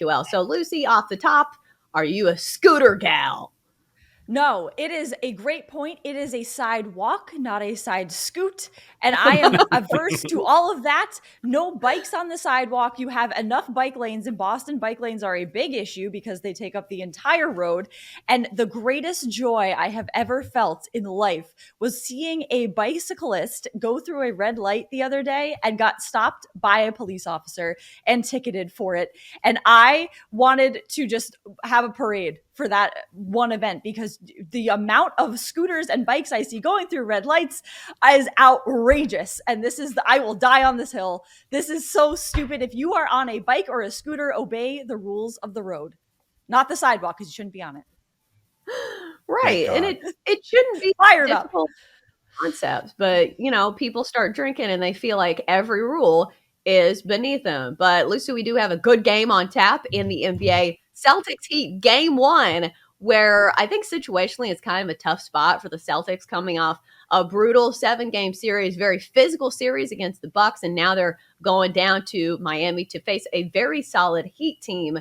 BetQL. So, Lucy, off the top, are you a scooter gal? No, it is a great point. It is a sidewalk, not a side scoot. And I am averse to all of that. No bikes on the sidewalk. You have enough bike lanes in Boston. Bike lanes are a big issue because they take up the entire road. And the greatest joy I have ever felt in life was seeing a bicyclist go through a red light the other day and got stopped by a police officer and ticketed for it. And I wanted to just have a parade for that one event because the amount of scooters and bikes I see going through red lights is outrageous. And I will die on this hill. This is so stupid. If you are on a bike or a scooter, obey the rules of the road, not the sidewalk, because you shouldn't be on it. Right. And it shouldn't be fired up concepts, but people start drinking and they feel like every rule is beneath them. But Lucy, we do have a good game on tap in the NBA. Celtics Heat game 1, where I think situationally it's kind of a tough spot for the Celtics coming off a brutal 7-game series, very physical series against the Bucks, and now they're going down to Miami to face a very solid Heat team.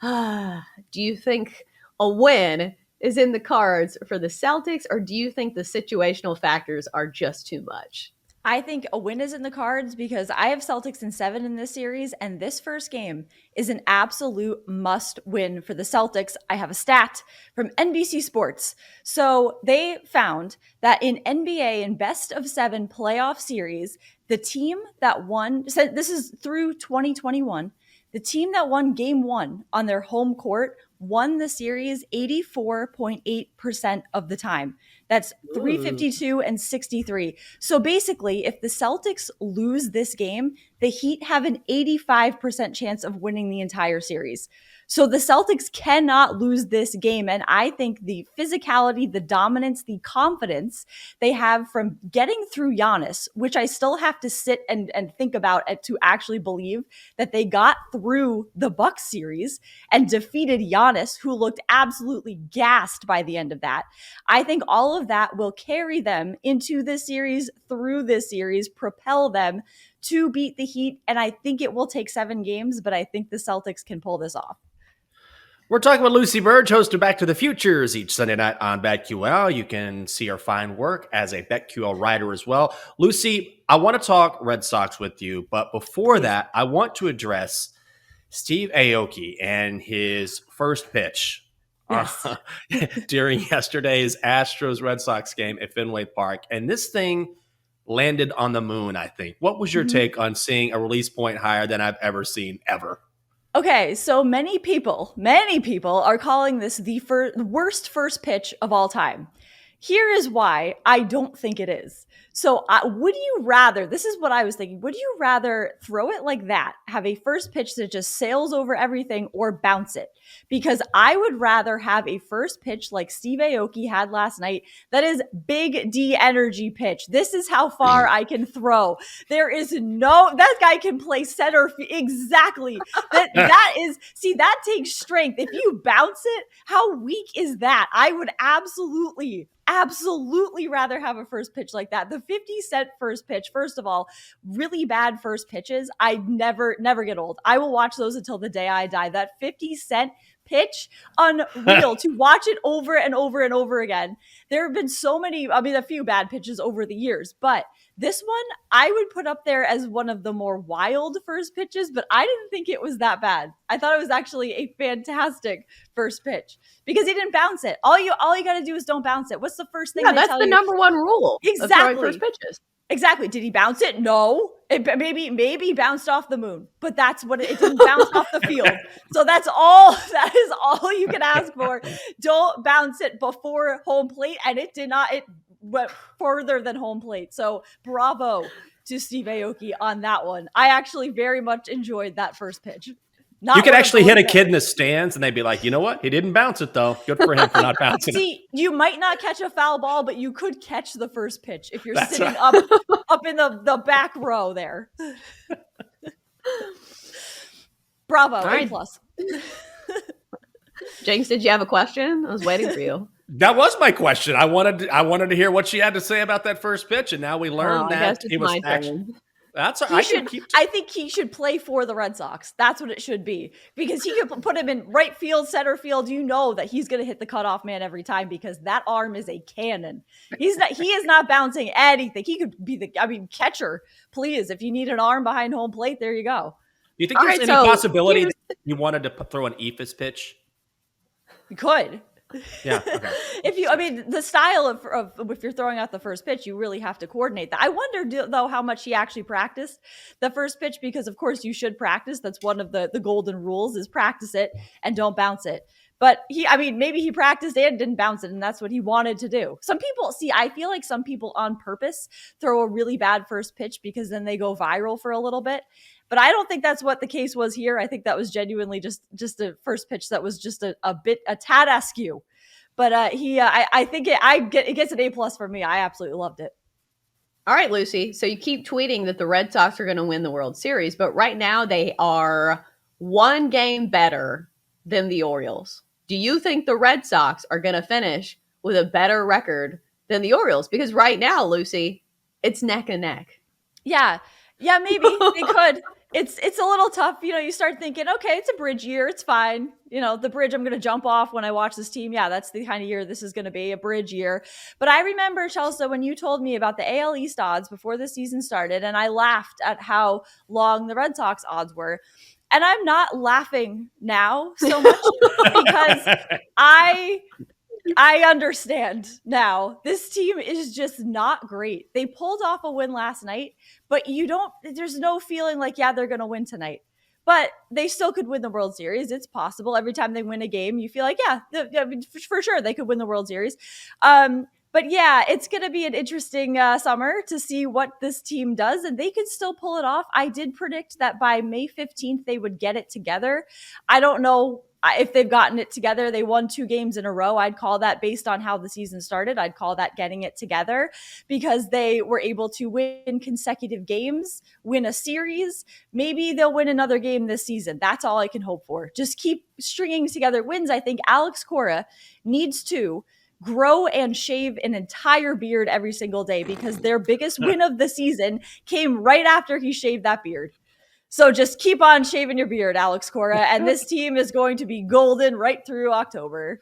Do you think a win is in the cards for the Celtics, or do you think the situational factors are just too much? I think a win is in the cards because I have Celtics in 7 in this series, and this first game is an absolute must win for the Celtics. I have a stat from NBC Sports. So they found that in NBA in best of 7 playoff series, the team that won, so this is through 2021, the team that won game 1 on their home court won the series 84.8% of the time. That's 352 and 63. So basically, if the Celtics lose this game, the Heat have an 85% chance of winning the entire series. So the Celtics cannot lose this game. And I think the physicality, the dominance, the confidence they have from getting through Giannis, which I still have to sit and think about to actually believe that they got through the Bucks series and defeated Giannis, who looked absolutely gassed by the end of that. I think all of that will carry them into this series, through this series, propel them to beat the Heat. And I think it will take 7 games, but I think the Celtics can pull this off. We're talking with Lucy Burdge, host of Back to the Futures, each Sunday night on BetQL. You can see her fine work as a BetQL writer as well. Lucy, I want to talk Red Sox with you, but before that, I want to address Steve Aoki and his first pitch during yesterday's Astros-Red Sox game at Fenway Park. And this thing landed on the moon, I think. What was your take on seeing a release point higher than I've ever seen, ever? Okay, so many people are calling this the worst first pitch of all time. Here is why I don't think it is. So would you rather, this is what I was thinking, would you rather throw it like that, have a first pitch that just sails over everything, or bounce it? Because I would rather have a first pitch like Steve Aoki had last night that is big D energy pitch. This is how far I can throw. That guy can play center. Exactly. That takes strength. If you bounce it, how weak is that? I would absolutely rather have a first pitch like that. The 50-cent first pitch, first of all, really bad first pitches, I never get old. I will watch those until the day I die. That 50-cent pitch, unreal. To watch it over and over and over again. There have been a few bad pitches over the years, but this one I would put up there as one of the more wild first pitches, but I didn't think it was that bad. I thought it was actually a fantastic first pitch because he didn't bounce it. All you got to do is don't bounce it. What's the first thing? Yeah, that's the number one rule. Exactly. Of first pitches. Exactly. Did he bounce it? No. It maybe bounced off the moon, but that's what it didn't bounce off the field. So that is all you can ask for. Don't bounce it before home plate. And it did not, it went further than home plate. So bravo to Steve Aoki on that one. I actually very much enjoyed that first pitch. You could actually hit a kid in the stands and they'd be like, you know what? He didn't bounce it, though. Good for him for not bouncing it. See, you might not catch a foul ball, but you could catch the first pitch if you're sitting up in the back row there. Bravo. A+. Jinx, did you have a question? I was waiting for you. That was my question. I wanted to hear what she had to say about that first pitch, and now we learned that it was actually... That's He I can should. keep. I think he should play for the Red Sox. That's what it should be, because he could put him in right field, center field. You know that he's going to hit the cutoff man every time because that arm is a cannon. He's not. He is not bouncing anything. He could be the. I mean, catcher. Please, if you need an arm behind home plate, there you go. Do you think All there's right, any so possibility here's that you wanted to throw an eephus pitch? You could. Yeah. Okay. If you, I mean, the style of if you're throwing out the first pitch, you really have to coordinate that. I wonder though how much he actually practiced the first pitch, because of course you should practice. That's one of the golden rules, is practice it and don't bounce it. But I mean, maybe he practiced and didn't bounce it, and that's what he wanted to do. Some people, see, I feel like some people on purpose throw a really bad first pitch because then they go viral for a little bit. But I don't think that's what the case was here. I think that was genuinely just a first pitch that was just a tad askew. But I think it gets an A+ for me. I absolutely loved it. all right, Lucy. So you keep tweeting that the Red Sox are going to win the World Series, but right now they are one game better than the Orioles. Do you think the Red Sox are going to finish with a better record than the Orioles? Because right now, Lucy, it's neck and neck. Yeah, maybe they could. It's a little tough. You start thinking, okay, it's a bridge year. It's fine. The bridge I'm going to jump off when I watch this team. Yeah, that's the kind of year this is going to be, a bridge year. But I remember, Chelsea, when you told me about the AL East odds before the season started, and I laughed at how long the Red Sox odds were. And I'm not laughing now so much because I understand now. This team is just not great. They pulled off a win last night, but there's no feeling like, yeah, they're going to win tonight. But they still could win the World Series. It's possible. Every time they win a game, you feel like, yeah, for sure, they could win the World Series. But yeah, it's going to be an interesting summer to see what this team does, and they could still pull it off. I did predict that by May 15th, they would get it together. I don't know if they've gotten it together. They won 2 games in a row. I'd call that, based on how the season started, I'd call that getting it together, because they were able to win consecutive games, win a series. Maybe they'll win another game this season. That's all I can hope for. Just keep stringing together wins. I think Alex Cora needs to grow and shave an entire beard every single day, because their biggest win of the season came right after he shaved that beard. So just keep on shaving your beard, Alex Cora, and this team is going to be golden right through October.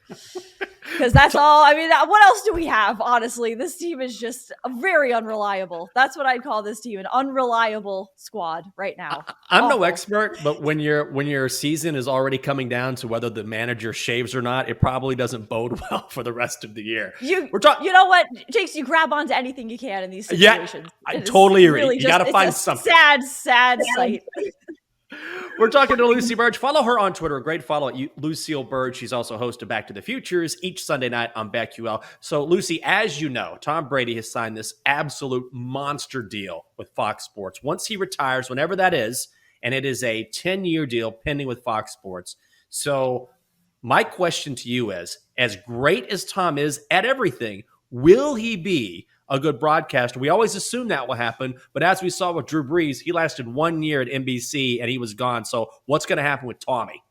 Because that's all. I mean, what else do we have? Honestly, this team is just very unreliable. That's what I'd call this team, an unreliable squad right now. I'm no expert, but when your season is already coming down to whether the manager shaves or not, it probably doesn't bode well for the rest of the year. You know what, Jakes? You grab onto anything you can in these situations. Yeah, I totally agree. Really, you got to find something. Sad sight. We're talking to Lucy Burdge. Follow her on Twitter. A great follow at Lucille Burdge. She's also host of Back to the Futures each Sunday night on BetQL. So, Lucy, as you know, Tom Brady has signed this absolute monster deal with Fox Sports. Once he retires, whenever that is, and it is a 10-year deal pending with Fox Sports. So, my question to you is, as great as Tom is at everything, will he be a good broadcaster? We always assume that will happen, but as we saw with Drew Brees, he lasted 1 year at NBC and he was gone. So what's going to happen with Tommy?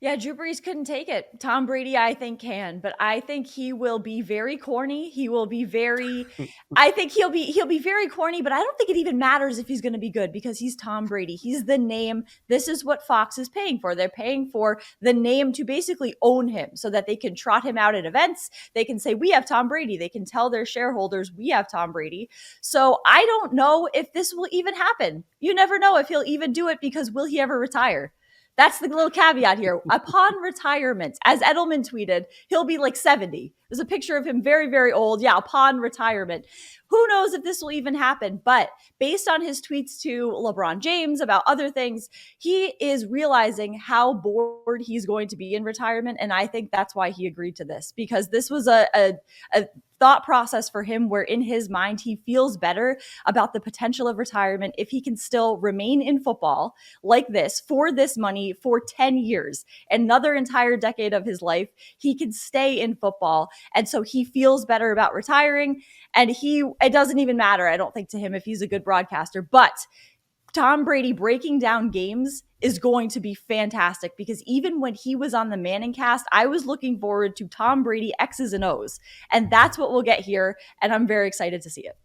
Yeah, Drew Brees couldn't take it. Tom Brady, I think, can, but I think he will be very corny. He will be very, I think he'll be very corny, but I don't think it even matters if he's going to be good, because he's Tom Brady. He's the name. This is what Fox is paying for. They're paying for the name to basically own him so that they can trot him out at events. They can say, we have Tom Brady. They can tell their shareholders, we have Tom Brady. So I don't know if this will even happen. You never know if he'll even do it, because will he ever retire? That's the little caveat here. Upon retirement, as Edelman tweeted, he'll be like 70. There's a picture of him very, very old. Yeah, upon retirement. Who knows if this will even happen? But based on his tweets to LeBron James about other things, he is realizing how bored he's going to be in retirement. And I think that's why he agreed to this, because this was a thought process for him where in his mind, he feels better about the potential of retirement if he can still remain in football like this for this money for 10 years, another entire decade of his life. He can stay in football. And so he feels better about retiring. And it doesn't even matter, I don't think, to him if he's a good broadcaster. But Tom Brady breaking down games is going to be fantastic, because even when he was on the Manning cast, I was looking forward to Tom Brady X's and O's. And that's what we'll get here. And I'm very excited to see it.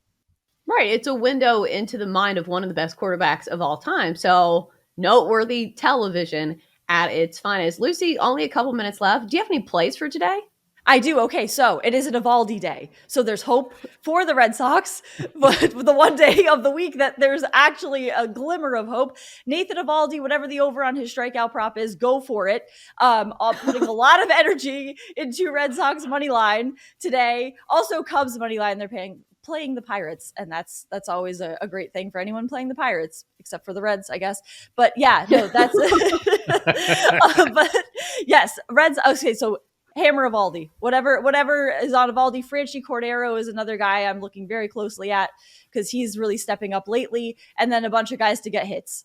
Right. It's a window into the mind of one of the best quarterbacks of all time. So, noteworthy television at its finest. Lucy, only a couple minutes left. Do you have any plays for today? I do. Okay, so it is an Evaldi day. So there's hope for the Red Sox, but the one day of the week that there's actually a glimmer of hope. Nathan Evaldi, whatever the over on his strikeout prop is, go for it. I'm putting a lot of energy into Red Sox money line today. Also Cubs money line. They're playing the Pirates, and that's always a great thing for anyone playing the Pirates, except for the Reds, I guess. But yeah, no, that's but yes, Reds. Okay, so Hammer Evaldi, whatever is on Evaldi. Franchi Cordero is another guy I'm looking very closely at because he's really stepping up lately. And then a bunch of guys to get hits.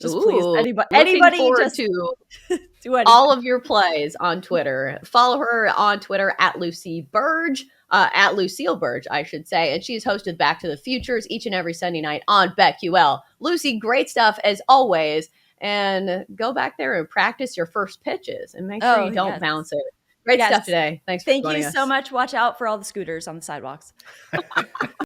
Just please, anybody forward just to do anything. all of your plays on Twitter. Follow her on Twitter at Lucy Burdge, at Lucille Burdge, I should say. And she's hosted Back to the Futures each and every Sunday night on BetQL. Lucy, great stuff as always. And go back there and practice your first pitches and make sure you don't bounce it. Great stuff today. Thanks for joining us. Thank you so much. Watch out for all the scooters on the sidewalks.